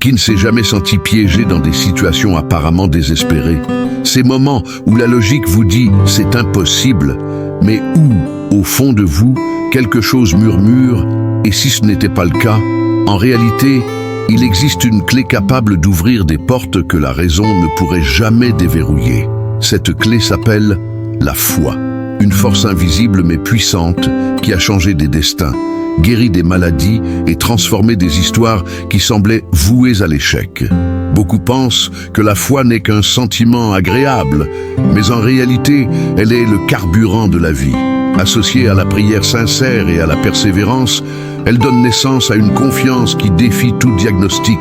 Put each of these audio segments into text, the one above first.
Qui ne s'est jamais senti piégé dans des situations apparemment désespérées? Ces moments où la logique vous dit « c'est impossible », mais où, au fond de vous, quelque chose murmure, et si ce n'était pas le cas, en réalité, il existe une clé capable d'ouvrir des portes que la raison ne pourrait jamais déverrouiller. Cette clé s'appelle la foi, une force invisible mais puissante qui a changé des destins, guéri des maladies et transformé des histoires qui semblaient vouées à l'échec. Beaucoup pensent que la foi n'est qu'un sentiment agréable, mais en réalité, elle est le carburant de la vie. Associée à la prière sincère et à la persévérance, elle donne naissance à une confiance qui défie tout diagnostic,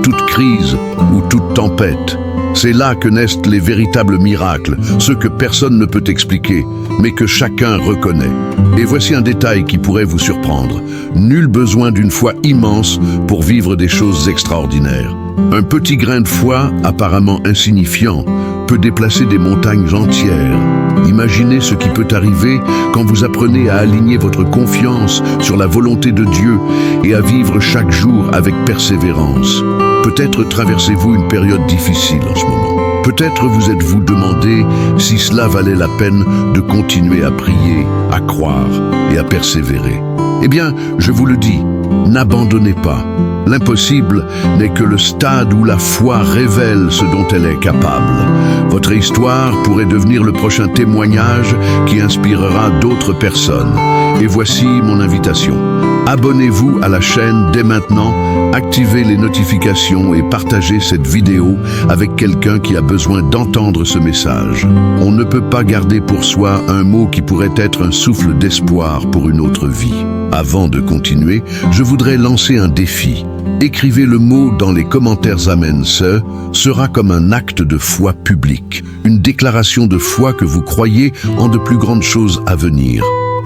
toute crise ou toute tempête. C'est là que naissent les véritables miracles, ceux que personne ne peut expliquer, mais que chacun reconnaît. Et voici un détail qui pourrait vous surprendre. Nul besoin d'une foi immense pour vivre des choses extraordinaires. Un petit grain de foi, apparemment insignifiant, peut déplacer des montagnes entières. Imaginez ce qui peut arriver quand vous apprenez à aligner votre confiance sur la volonté de Dieu et à vivre chaque jour avec persévérance. Peut-être traversez-vous une période difficile en ce moment. Peut-être vous êtes-vous demandé si cela valait la peine de continuer à prier, à croire et à persévérer. Eh bien, je vous le dis, n'abandonnez pas. L'impossible n'est que le stade où la foi révèle ce dont elle est capable. Votre histoire pourrait devenir le prochain témoignage qui inspirera d'autres personnes. Et voici mon invitation. Abonnez-vous à la chaîne dès maintenant, activez les notifications et partagez cette vidéo avec quelqu'un qui a besoin d'entendre ce message. On ne peut pas garder pour soi un mot qui pourrait être un souffle d'espoir pour une autre vie. Avant de continuer, je voudrais lancer un défi. Écrivez le mot dans les commentaires Amen. Ce sera comme un acte de foi public, une déclaration de foi que vous croyez en de plus grandes choses à venir.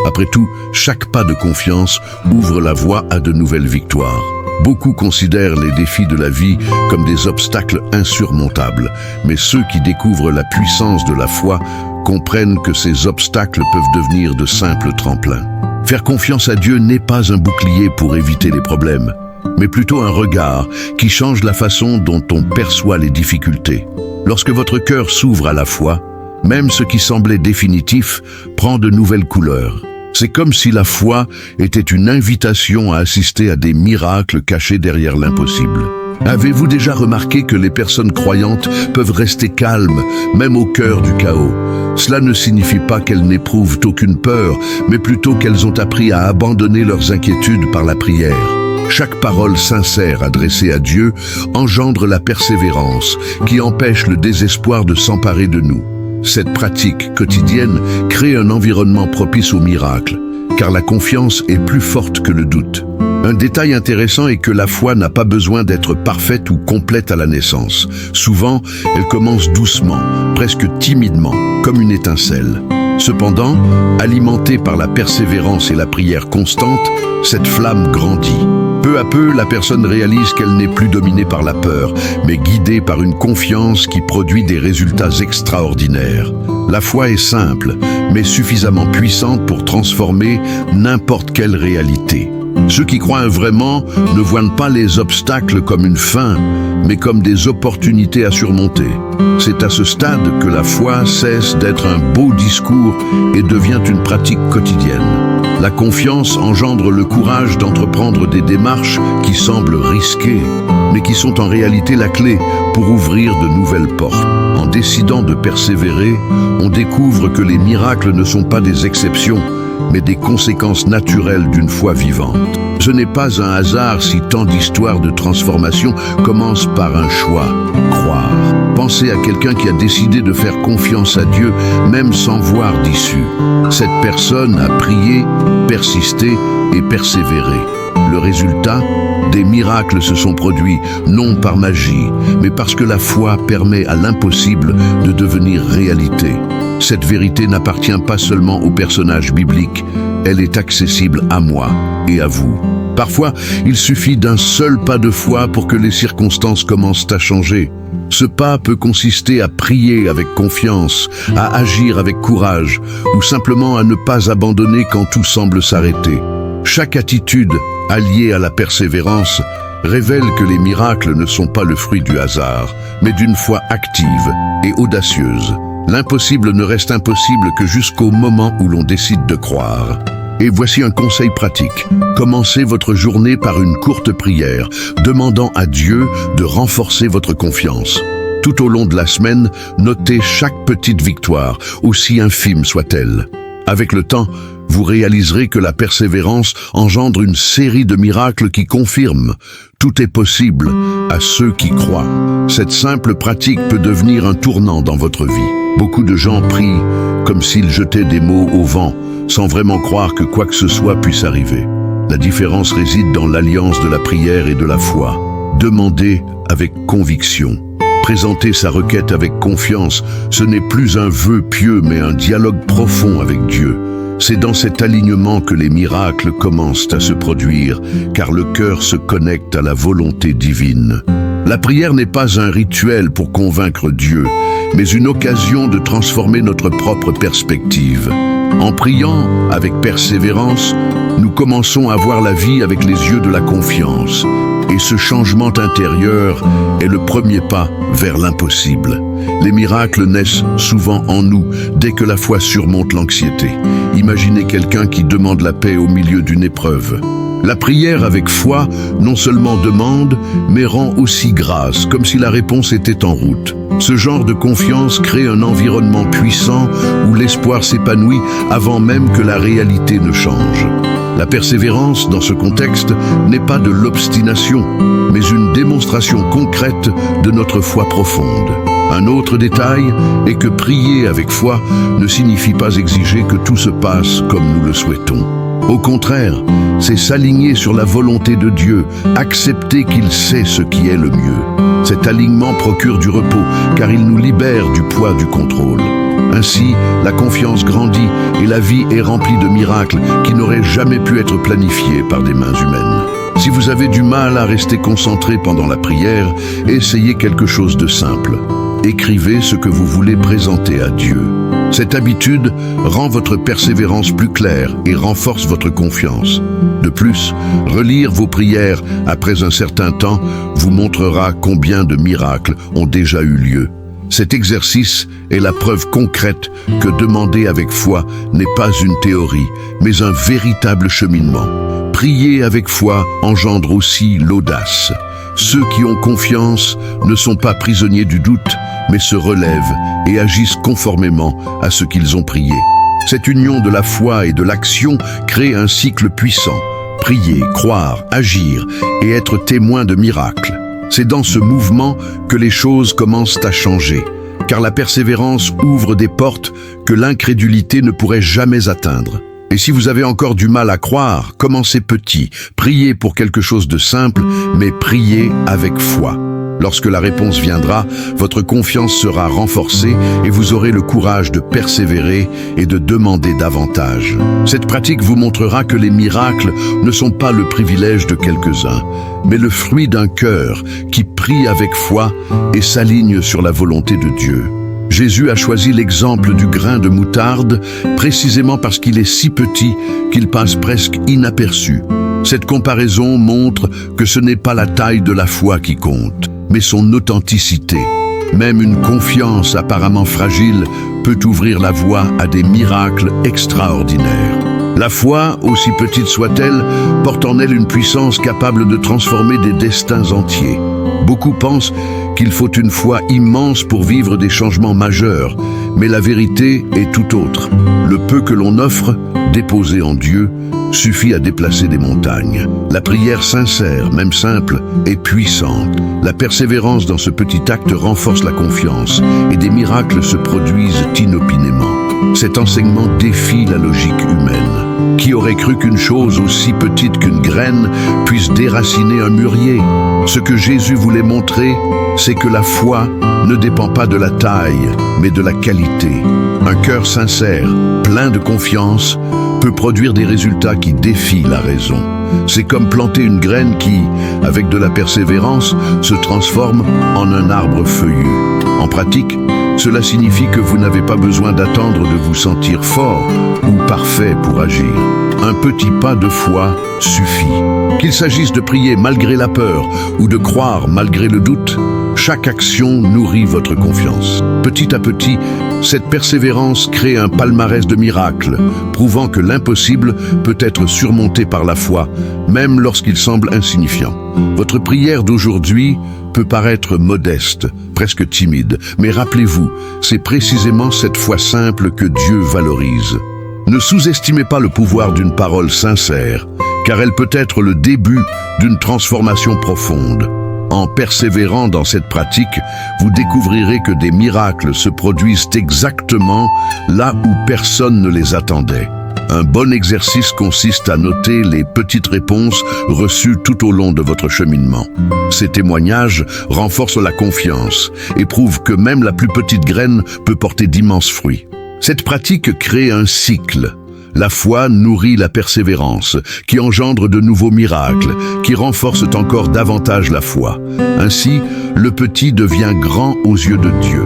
Après tout, chaque pas de confiance ouvre la voie à de nouvelles victoires. Beaucoup considèrent les défis de la vie comme des obstacles insurmontables, mais ceux qui découvrent la puissance de la foi comprennent que ces obstacles peuvent devenir de simples tremplins. Faire confiance à Dieu n'est pas un bouclier pour éviter les problèmes, mais plutôt un regard qui change la façon dont on perçoit les difficultés. Lorsque votre cœur s'ouvre à la foi, même ce qui semblait définitif prend de nouvelles couleurs. C'est comme si la foi était une invitation à assister à des miracles cachés derrière l'impossible. Avez-vous déjà remarqué que les personnes croyantes peuvent rester calmes, même au cœur du chaos? Cela ne signifie pas qu'elles n'éprouvent aucune peur, mais plutôt qu'elles ont appris à abandonner leurs inquiétudes par la prière. Chaque parole sincère adressée à Dieu engendre la persévérance qui empêche le désespoir de s'emparer de nous. Cette pratique quotidienne crée un environnement propice aux miracles, car la confiance est plus forte que le doute. Un détail intéressant est que la foi n'a pas besoin d'être parfaite ou complète à la naissance. Souvent, elle commence doucement, presque timidement, comme une étincelle. Cependant, alimentée par la persévérance et la prière constante, cette flamme grandit. Peu à peu, la personne réalise qu'elle n'est plus dominée par la peur, mais guidée par une confiance qui produit des résultats extraordinaires. La foi est simple, mais suffisamment puissante pour transformer n'importe quelle réalité. Ceux qui croient vraiment ne voient pas les obstacles comme une fin, mais comme des opportunités à surmonter. C'est à ce stade que la foi cesse d'être un beau discours et devient une pratique quotidienne. La confiance engendre le courage d'entreprendre des démarches qui semblent risquées, mais qui sont en réalité la clé pour ouvrir de nouvelles portes. En décidant de persévérer, on découvre que les miracles ne sont pas des exceptions, mais des conséquences naturelles d'une foi vivante. Ce n'est pas un hasard si tant d'histoires de transformation commencent par un choix, croire. Pensez à quelqu'un qui a décidé de faire confiance à Dieu, même sans voir d'issue. Cette personne a prié, persisté et persévéré. Le résultat, des miracles se sont produits, non par magie, mais parce que la foi permet à l'impossible de devenir réalité. Cette vérité n'appartient pas seulement aux personnages bibliques, elle est accessible à moi et à vous. Parfois, il suffit d'un seul pas de foi pour que les circonstances commencent à changer. Ce pas peut consister à prier avec confiance, à agir avec courage, ou simplement à ne pas abandonner quand tout semble s'arrêter. Chaque attitude, alliée à la persévérance, révèle que les miracles ne sont pas le fruit du hasard, mais d'une foi active et audacieuse. L'impossible ne reste impossible que jusqu'au moment où l'on décide de croire. Et voici un conseil pratique. Commencez votre journée par une courte prière, demandant à Dieu de renforcer votre confiance. Tout au long de la semaine, notez chaque petite victoire, aussi infime soit-elle. Avec le temps, vous réaliserez que la persévérance engendre une série de miracles qui confirment « tout est possible à ceux qui croient ». Cette simple pratique peut devenir un tournant dans votre vie. Beaucoup de gens prient comme s'ils jetaient des mots au vent, sans vraiment croire que quoi que ce soit puisse arriver. La différence réside dans l'alliance de la prière et de la foi. Demandez avec conviction. Présenter sa requête avec confiance, ce n'est plus un vœu pieux mais un dialogue profond avec Dieu. C'est dans cet alignement que les miracles commencent à se produire, car le cœur se connecte à la volonté divine. La prière n'est pas un rituel pour convaincre Dieu, mais une occasion de transformer notre propre perspective. En priant avec persévérance, nous commençons à voir la vie avec les yeux de la confiance. Et ce changement intérieur est le premier pas vers l'impossible. Les miracles naissent souvent en nous dès que la foi surmonte l'anxiété. Imaginez quelqu'un qui demande la paix au milieu d'une épreuve. La prière avec foi non seulement demande, mais rend aussi grâce, comme si la réponse était en route. Ce genre de confiance crée un environnement puissant où l'espoir s'épanouit avant même que la réalité ne change. La persévérance, dans ce contexte, n'est pas de l'obstination, mais une démonstration concrète de notre foi profonde. Un autre détail est que prier avec foi ne signifie pas exiger que tout se passe comme nous le souhaitons. Au contraire, c'est s'aligner sur la volonté de Dieu, accepter qu'il sait ce qui est le mieux. Cet alignement procure du repos, car il nous libère du poids du contrôle. Ainsi, la confiance grandit et la vie est remplie de miracles qui n'auraient jamais pu être planifiés par des mains humaines. Si vous avez du mal à rester concentré pendant la prière, essayez quelque chose de simple. Écrivez ce que vous voulez présenter à Dieu. Cette habitude rend votre persévérance plus claire et renforce votre confiance. De plus, relire vos prières après un certain temps vous montrera combien de miracles ont déjà eu lieu. Cet exercice est la preuve concrète que demander avec foi n'est pas une théorie, mais un véritable cheminement. Prier avec foi engendre aussi l'audace. Ceux qui ont confiance ne sont pas prisonniers du doute, mais se relèvent et agissent conformément à ce qu'ils ont prié. Cette union de la foi et de l'action crée un cycle puissant. Prier, croire, agir et être témoin de miracles. C'est dans ce mouvement que les choses commencent à changer, car la persévérance ouvre des portes que l'incrédulité ne pourrait jamais atteindre. Et si vous avez encore du mal à croire, commencez petit, priez pour quelque chose de simple, mais priez avec foi. Lorsque la réponse viendra, votre confiance sera renforcée et vous aurez le courage de persévérer et de demander davantage. Cette pratique vous montrera que les miracles ne sont pas le privilège de quelques-uns, mais le fruit d'un cœur qui prie avec foi et s'aligne sur la volonté de Dieu. Jésus a choisi l'exemple du grain de moutarde précisément parce qu'il est si petit qu'il passe presque inaperçu. Cette comparaison montre que ce n'est pas la taille de la foi qui compte, mais son authenticité. Même une confiance apparemment fragile peut ouvrir la voie à des miracles extraordinaires. La foi, aussi petite soit-elle, porte en elle une puissance capable de transformer des destins entiers. Beaucoup pensent qu'il faut une foi immense pour vivre des changements majeurs, mais la vérité est tout autre. Le peu que l'on offre, déposé en Dieu, suffit à déplacer des montagnes. La prière sincère, même simple, est puissante. La persévérance dans ce petit acte renforce la confiance et des miracles se produisent inopinément. Cet enseignement défie la logique humaine. Qui aurait cru qu'une chose aussi petite qu'une graine puisse déraciner un mûrier? Ce que Jésus voulait montrer, c'est que la foi ne dépend pas de la taille, mais de la qualité. Un cœur sincère, plein de confiance, peut produire des résultats qui défient la raison. C'est comme planter une graine qui, avec de la persévérance, se transforme en un arbre feuillu. En pratique, cela signifie que vous n'avez pas besoin d'attendre de vous sentir fort ou parfait pour agir. Un petit pas de foi suffit. Qu'il s'agisse de prier malgré la peur ou de croire malgré le doute, chaque action nourrit votre confiance. Petit à petit, cette persévérance crée un palmarès de miracles, prouvant que l'impossible peut être surmonté par la foi, même lorsqu'il semble insignifiant. Votre prière d'aujourd'hui peut paraître modeste, presque timide, mais rappelez-vous, c'est précisément cette foi simple que Dieu valorise. Ne sous-estimez pas le pouvoir d'une parole sincère, car elle peut être le début d'une transformation profonde. En persévérant dans cette pratique, vous découvrirez que des miracles se produisent exactement là où personne ne les attendait. Un bon exercice consiste à noter les petites réponses reçues tout au long de votre cheminement. Ces témoignages renforcent la confiance et prouvent que même la plus petite graine peut porter d'immenses fruits. Cette pratique crée un cycle. La foi nourrit la persévérance, qui engendre de nouveaux miracles, qui renforcent encore davantage la foi. Ainsi, le petit devient grand aux yeux de Dieu.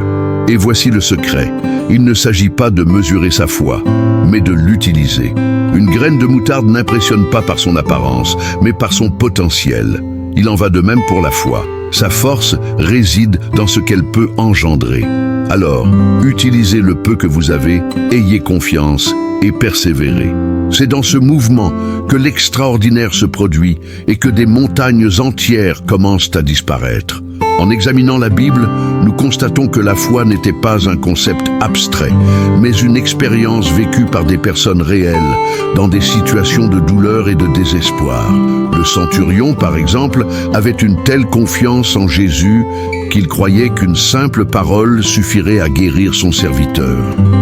Et voici le secret. Il ne s'agit pas de mesurer sa foi, mais de l'utiliser. Une graine de moutarde n'impressionne pas par son apparence, mais par son potentiel. Il en va de même pour la foi. Sa force réside dans ce qu'elle peut engendrer. Alors, utilisez le peu que vous avez, ayez confiance et persévérez. C'est dans ce mouvement que l'extraordinaire se produit et que des montagnes entières commencent à disparaître. En examinant la Bible, nous constatons que la foi n'était pas un concept abstrait, mais une expérience vécue par des personnes réelles, dans des situations de douleur et de désespoir. Le centurion, par exemple, avait une telle confiance en Jésus qu'il croyait qu'une simple parole suffirait à guérir son serviteur.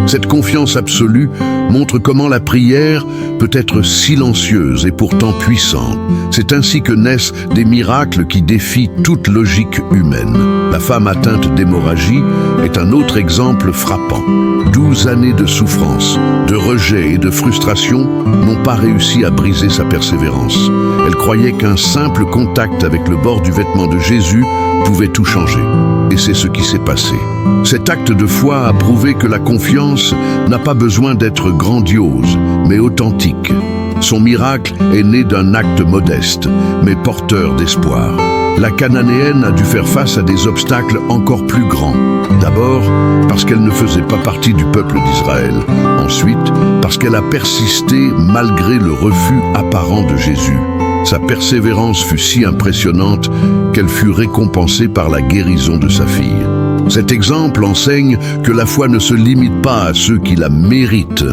Cette confiance absolue montre comment la prière peut être silencieuse et pourtant puissante. C'est ainsi que naissent des miracles qui défient toute logique humaine. La femme atteinte d'hémorragie est un autre exemple frappant. 12 années de souffrance, de rejet et de frustration n'ont pas réussi à briser sa persévérance. Elle croyait qu'un simple contact avec le bord du vêtement de Jésus pouvait tout changer. Et c'est ce qui s'est passé. Cet acte de foi a prouvé que la confiance n'a pas besoin d'être grandiose, mais authentique. Son miracle est né d'un acte modeste, mais porteur d'espoir. La Cananéenne a dû faire face à des obstacles encore plus grands. D'abord, parce qu'elle ne faisait pas partie du peuple d'Israël. Ensuite, parce qu'elle a persisté malgré le refus apparent de Jésus. Sa persévérance fut si impressionnante qu'elle fut récompensée par la guérison de sa fille. Cet exemple enseigne que la foi ne se limite pas à ceux qui la méritent,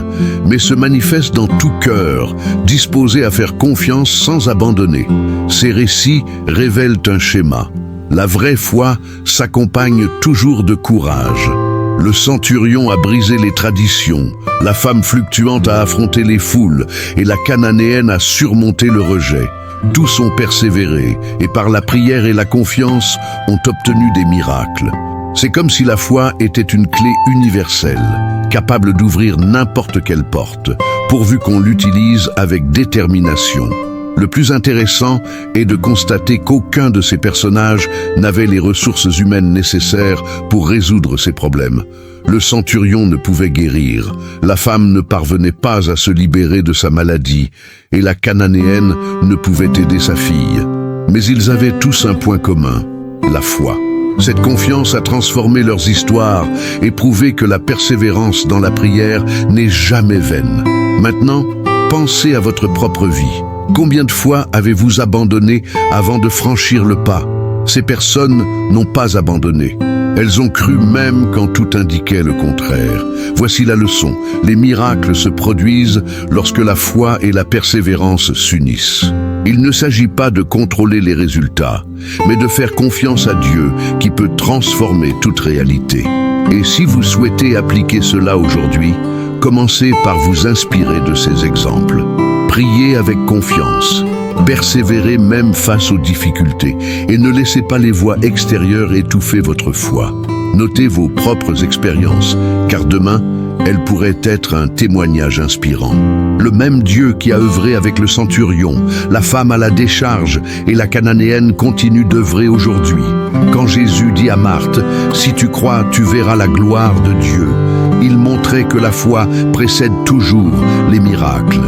mais se manifeste dans tout cœur, disposé à faire confiance sans abandonner. Ces récits révèlent un schéma. La vraie foi s'accompagne toujours de courage. Le centurion a brisé les traditions, la femme fluctuante a affronté les foules et la Cananéenne a surmonté le rejet. Tous ont persévéré et par la prière et la confiance ont obtenu des miracles. C'est comme si la foi était une clé universelle, capable d'ouvrir n'importe quelle porte, pourvu qu'on l'utilise avec détermination. Le plus intéressant est de constater qu'aucun de ces personnages n'avait les ressources humaines nécessaires pour résoudre ces problèmes. Le centurion ne pouvait guérir, la femme ne parvenait pas à se libérer de sa maladie, et la Cananéenne ne pouvait aider sa fille. Mais ils avaient tous un point commun, la foi. Cette confiance a transformé leurs histoires et prouvé que la persévérance dans la prière n'est jamais vaine. Maintenant, pensez à votre propre vie. Combien de fois avez-vous abandonné avant de franchir le pas? Ces personnes n'ont pas abandonné. Elles ont cru même quand tout indiquait le contraire. Voici la leçon. Les miracles se produisent lorsque la foi et la persévérance s'unissent. Il ne s'agit pas de contrôler les résultats, mais de faire confiance à Dieu qui peut transformer toute réalité. Et si vous souhaitez appliquer cela aujourd'hui, commencez par vous inspirer de ces exemples. Priez avec confiance. Persévérez même face aux difficultés et ne laissez pas les voix extérieures étouffer votre foi. Notez vos propres expériences, car demain, elles pourraient être un témoignage inspirant. Le même Dieu qui a œuvré avec le centurion, la femme à la décharge et la Cananéenne continue d'œuvrer aujourd'hui. Quand Jésus dit à Marthe « Si tu crois, tu verras la gloire de Dieu », il montrait que la foi précède toujours les miracles.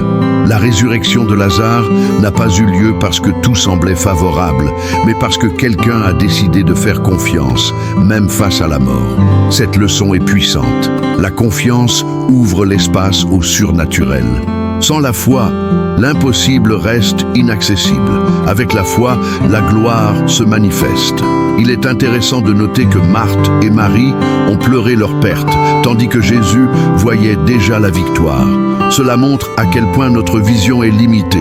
La résurrection de Lazare n'a pas eu lieu parce que tout semblait favorable, mais parce que quelqu'un a décidé de faire confiance, même face à la mort. Cette leçon est puissante. La confiance ouvre l'espace au surnaturel. Sans la foi, l'impossible reste inaccessible. Avec la foi, la gloire se manifeste. Il est intéressant de noter que Marthe et Marie ont pleuré leur perte, tandis que Jésus voyait déjà la victoire. Cela montre à quel point notre vision est limitée,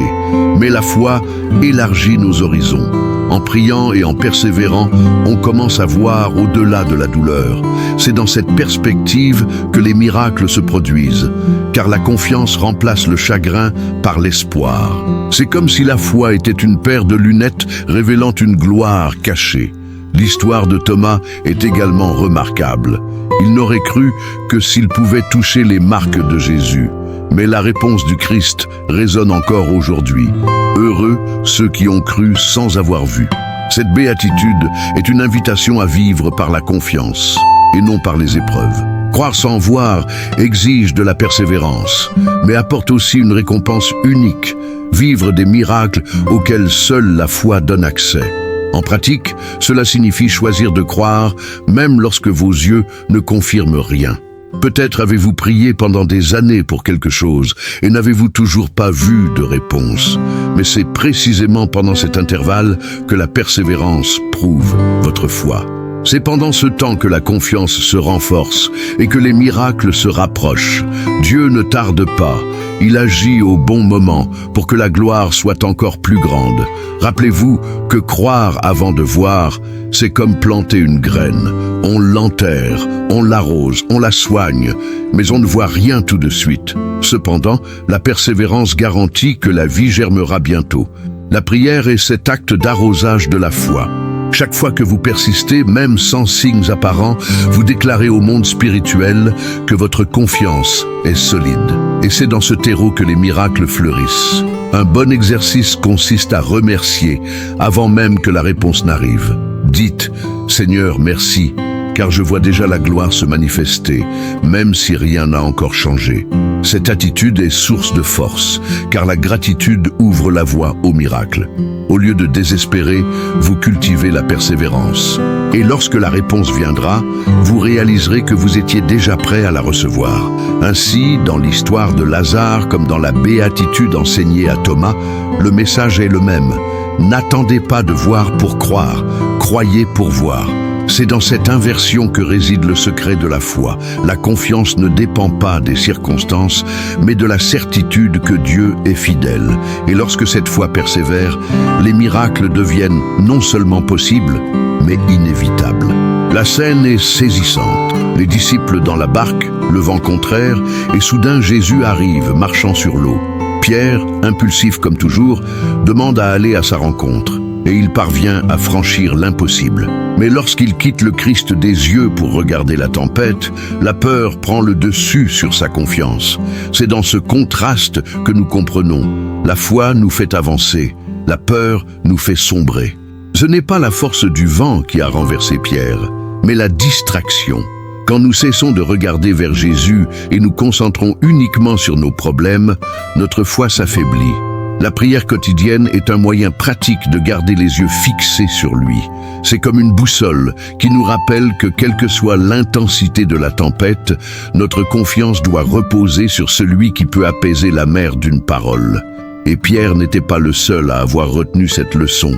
mais la foi élargit nos horizons. En priant et en persévérant, on commence à voir au-delà de la douleur. C'est dans cette perspective que les miracles se produisent, car la confiance remplace le chagrin par l'espoir. C'est comme si la foi était une paire de lunettes révélant une gloire cachée. L'histoire de Thomas est également remarquable. Il n'aurait cru que s'il pouvait toucher les marques de Jésus. Mais la réponse du Christ résonne encore aujourd'hui. Heureux ceux qui ont cru sans avoir vu. Cette béatitude est une invitation à vivre par la confiance et non par les épreuves. Croire sans voir exige de la persévérance, mais apporte aussi une récompense unique, vivre des miracles auxquels seule la foi donne accès. En pratique, cela signifie choisir de croire même lorsque vos yeux ne confirment rien. Peut-être avez-vous prié pendant des années pour quelque chose et n'avez-vous toujours pas vu de réponse. Mais c'est précisément pendant cet intervalle que la persévérance prouve votre foi. C'est pendant ce temps que la confiance se renforce et que les miracles se rapprochent. Dieu ne tarde pas. Il agit au bon moment pour que la gloire soit encore plus grande. Rappelez-vous que croire avant de voir, c'est comme planter une graine. On l'enterre, on l'arrose, on la soigne, mais on ne voit rien tout de suite. Cependant, la persévérance garantit que la vie germera bientôt. La prière est cet acte d'arrosage de la foi. Chaque fois que vous persistez, même sans signes apparents, vous déclarez au monde spirituel que votre confiance est solide. Et c'est dans ce terreau que les miracles fleurissent. Un bon exercice consiste à remercier avant même que la réponse n'arrive. Dites « Seigneur, merci », car je vois déjà la gloire se manifester, même si rien n'a encore changé. Cette attitude est source de force, car la gratitude ouvre la voie au miracle. Au lieu de désespérer, vous cultivez la persévérance. Et lorsque la réponse viendra, vous réaliserez que vous étiez déjà prêt à la recevoir. Ainsi, dans l'histoire de Lazare comme dans la béatitude enseignée à Thomas, le message est le même. N'attendez pas de voir pour croire, croyez pour voir. C'est dans cette inversion que réside le secret de la foi. La confiance ne dépend pas des circonstances, mais de la certitude que Dieu est fidèle. Et lorsque cette foi persévère, les miracles deviennent non seulement possibles, mais inévitables. La scène est saisissante. Les disciples dans la barque, le vent contraire, et soudain Jésus arrive, marchant sur l'eau. Pierre, impulsif comme toujours, demande à aller à sa rencontre. Et il parvient à franchir l'impossible. Mais lorsqu'il quitte le Christ des yeux pour regarder la tempête, la peur prend le dessus sur sa confiance. C'est dans ce contraste que nous comprenons. La foi nous fait avancer, la peur nous fait sombrer. Ce n'est pas la force du vent qui a renversé Pierre, mais la distraction. Quand nous cessons de regarder vers Jésus et nous concentrons uniquement sur nos problèmes, notre foi s'affaiblit. La prière quotidienne est un moyen pratique de garder les yeux fixés sur lui. C'est comme une boussole qui nous rappelle que quelle que soit l'intensité de la tempête, notre confiance doit reposer sur celui qui peut apaiser la mer d'une parole. Et Pierre n'était pas le seul à avoir retenu cette leçon.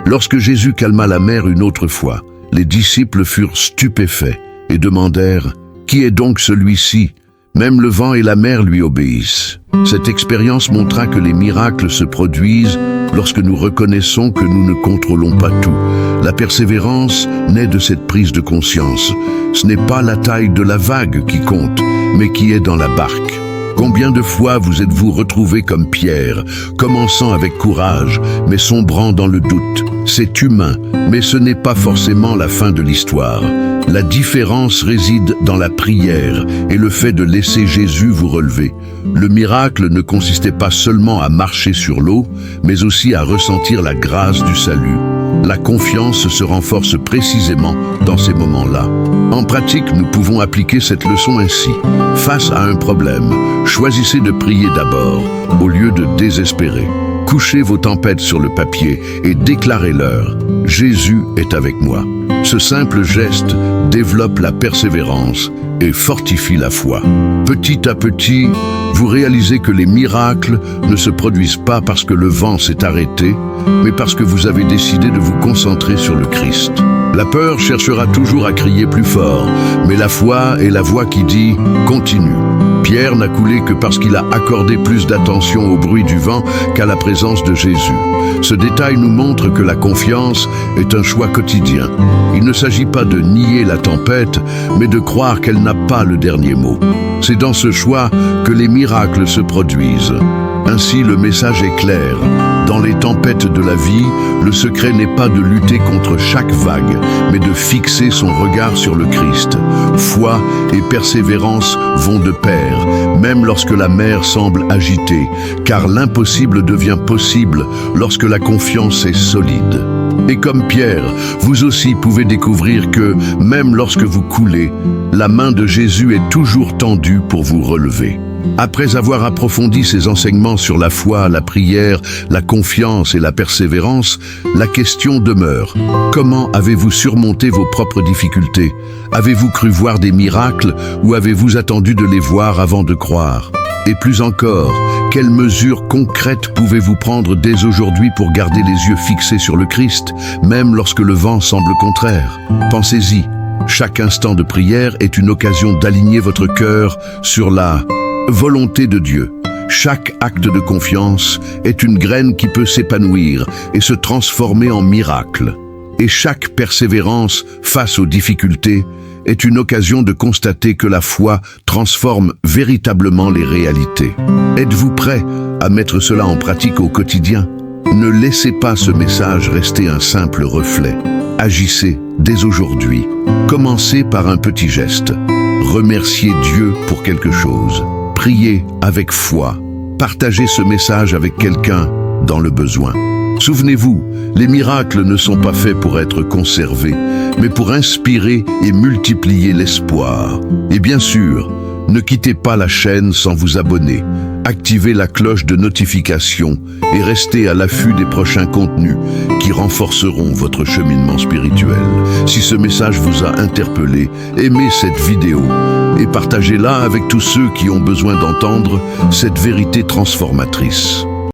Lorsque Jésus calma la mer une autre fois, les disciples furent stupéfaits et demandèrent « Qui est donc celui-ci ?» Même le vent et la mer lui obéissent. Cette expérience montra que les miracles se produisent lorsque nous reconnaissons que nous ne contrôlons pas tout. La persévérance naît de cette prise de conscience. Ce n'est pas la taille de la vague qui compte, mais qui est dans la barque. Combien de fois vous êtes-vous retrouvé comme Pierre, commençant avec courage, mais sombrant dans le doute? C'est humain, mais ce n'est pas forcément la fin de l'histoire. La différence réside dans la prière et le fait de laisser Jésus vous relever. Le miracle ne consistait pas seulement à marcher sur l'eau, mais aussi à ressentir la grâce du salut. La confiance se renforce précisément dans ces moments-là. En pratique, nous pouvons appliquer cette leçon ainsi. Face à un problème, choisissez de prier d'abord, au lieu de désespérer. Couchez vos tempêtes sur le papier et déclarez-leur « Jésus est avec moi ». Ce simple geste développe la persévérance et fortifie la foi. Petit à petit, vous réalisez que les miracles ne se produisent pas parce que le vent s'est arrêté, mais parce que vous avez décidé de vous concentrer sur le Christ. La peur cherchera toujours à crier plus fort, mais la foi est la voix qui dit « Continue ». Pierre n'a coulé que parce qu'il a accordé plus d'attention au bruit du vent qu'à la présence de Jésus. Ce détail nous montre que la confiance est un choix quotidien. Il ne s'agit pas de nier la tempête, mais de croire qu'elle n'a pas le dernier mot. C'est dans ce choix que les miracles se produisent. Ainsi, le message est clair. Dans les tempêtes de la vie, le secret n'est pas de lutter contre chaque vague, mais de fixer son regard sur le Christ. Foi et persévérance vont de pair, même lorsque la mer semble agitée, car l'impossible devient possible lorsque la confiance est solide. Et comme Pierre, vous aussi pouvez découvrir que, même lorsque vous coulez, la main de Jésus est toujours tendue pour vous relever. Après avoir approfondi ces enseignements sur la foi, la prière, la confiance et la persévérance, la question demeure. Comment avez-vous surmonté vos propres difficultés? Avez-vous cru voir des miracles ou avez-vous attendu de les voir avant de croire? Et plus encore, quelles mesures concrètes pouvez-vous prendre dès aujourd'hui pour garder les yeux fixés sur le Christ, même lorsque le vent semble contraire? Pensez-y, chaque instant de prière est une occasion d'aligner votre cœur sur la volonté de Dieu. Chaque acte de confiance est une graine qui peut s'épanouir et se transformer en miracle. Et chaque persévérance face aux difficultés est une occasion de constater que la foi transforme véritablement les réalités. Êtes-vous prêt à mettre cela en pratique au quotidien? Ne laissez pas ce message rester un simple reflet. Agissez dès aujourd'hui. Commencez par un petit geste. Remerciez Dieu pour quelque chose. Priez avec foi. Partagez ce message avec quelqu'un dans le besoin. Souvenez-vous, les miracles ne sont pas faits pour être conservés, mais pour inspirer et multiplier l'espoir. Et bien sûr, ne quittez pas la chaîne sans vous abonner. Activez la cloche de notification et restez à l'affût des prochains contenus qui renforceront votre cheminement spirituel. Si ce message vous a interpellé, aimez cette vidéo et partagez-la avec tous ceux qui ont besoin d'entendre cette vérité transformatrice.